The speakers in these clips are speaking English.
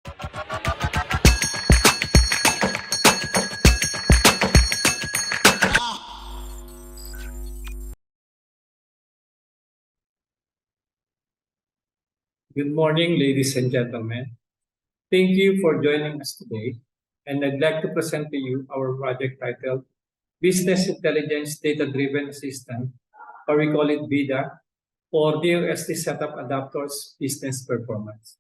Good morning, ladies and gentlemen. Thank you for joining us today, and I'd like to present to you our project titled Business Intelligence Data-Driven Assistant, or we call it BIDDA, or DOST Setup Adopters Business Performance.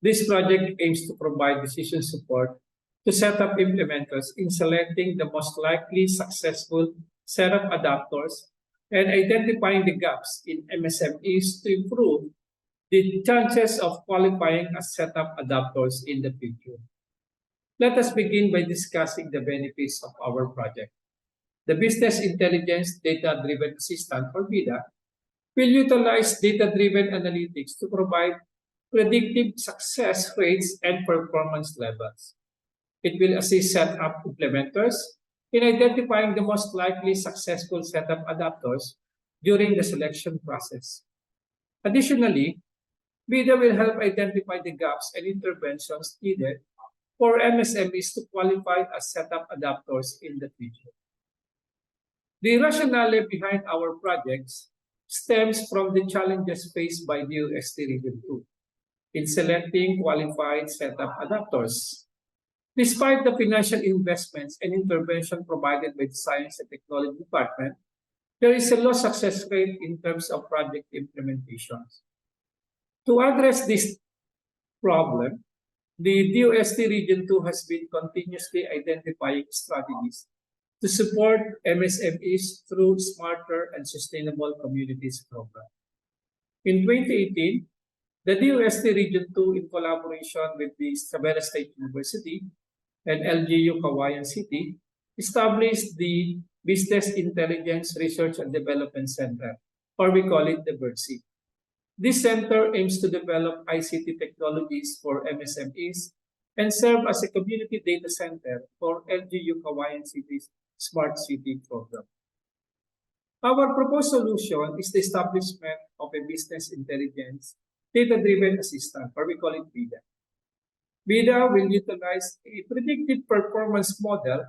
This project aims to provide decision support to setup implementers in selecting the most likely successful setup adapters and identifying the gaps in MSMEs to improve the chances of qualifying as setup adopters in the future. Let us begin by discussing the benefits of our project. The Business Intelligence Data-Driven Assistant, or BIDDA, will utilize data-driven analytics to provide predictive success rates and performance levels. It will assist setup implementers in identifying the most likely successful setup adopters during the selection process. Additionally, BIDDA will help identify the gaps and interventions needed for MSMEs to qualify as setup adopters in the future. The rationale behind our projects stems from the challenges faced by DOST Region 2 in selecting qualified setup adopters. Despite the financial investments and intervention provided by the Science and Technology Department, there is a low success rate in terms of project implementations. To address this problem, the DOST Region 2 has been continuously identifying strategies to support MSMEs through Smarter and Sustainable Communities program. In 2018, the DOST Region 2, in collaboration with the Isabela State University and LGU Kawayan City, established the Business Intelligence Research and Development Center, or we call it the BIDDA. This center aims to develop ICT technologies for MSMEs and serve as a community data center for LGU Kawayan City's Smart City program. Our proposed solution is the establishment of a business intelligence data-driven assistant, or we call it BIDDA. BIDDA will utilize a predictive performance model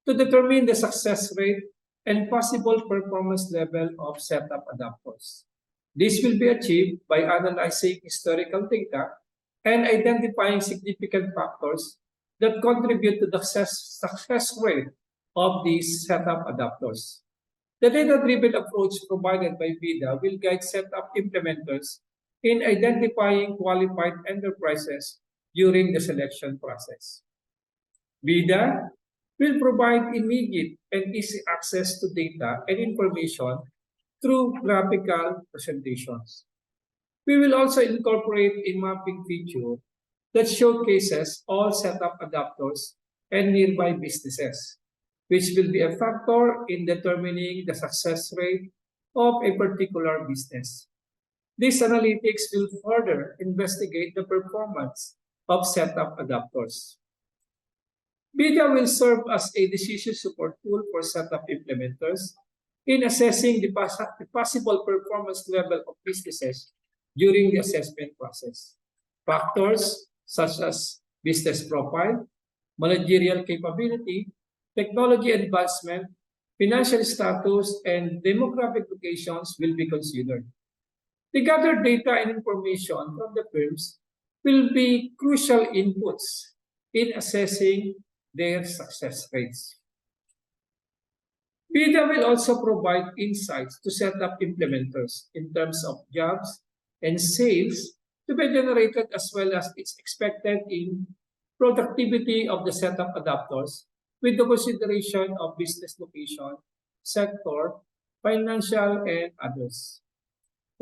to determine the success rate and possible performance level of setup adopters. This will be achieved by analyzing historical data and identifying significant factors that contribute to the success rate of these setup adopters. The data-driven approach provided by BIDDA will guide setup implementers in identifying qualified enterprises during the selection process. BIDDA will provide immediate and easy access to data and information through graphical presentations. We will also incorporate a mapping feature that showcases all setup adopters and nearby businesses, which will be a factor in determining the success rate of a particular business. These analytics will further investigate the performance of setup adopters. BIDDA will serve as a decision support tool for setup implementers in assessing the possible performance level of businesses during the assessment process. Factors such as business profile, managerial capability, technology advancement, financial status, and demographic locations will be considered. The gathered data and information from the firms will be crucial inputs in assessing their success rates. BIDDA will also provide insights to setup implementers in terms of jobs and sales to be generated, as well as its expected in productivity of the setup adopters with the consideration of business location, sector, financial, and others.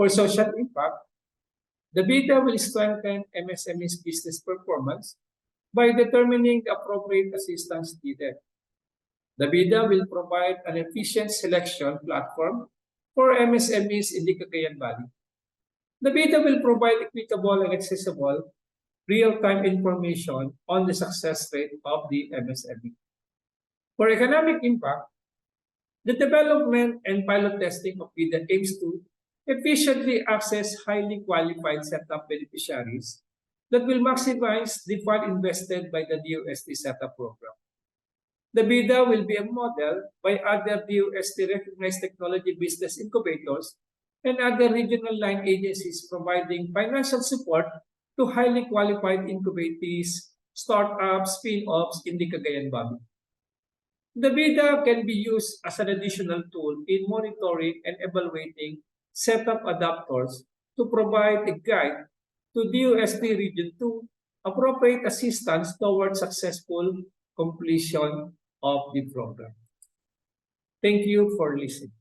For social impact, the BIDDA will strengthen MSME's business performance by determining the appropriate assistance needed. The BIDDA will provide an efficient selection platform for MSMEs in the Cagayan Valley. The BIDDA will provide equitable and accessible real-time information on the success rate of the MSME. For economic impact, the development and pilot testing of BIDDA aims to efficiently access highly qualified setup beneficiaries that will maximize the fund invested by the DOST setup program. The BIDDA will be a model by other DOST-recognized technology business incubators and other regional line agencies providing financial support to highly qualified incubatees, startups, spin-offs in the Cagayan Valley. The BIDDA can be used as an additional tool in monitoring and evaluating setup adopters to provide a guide to DOST Region 2 appropriate assistance towards successful completion of the program. Thank you for listening.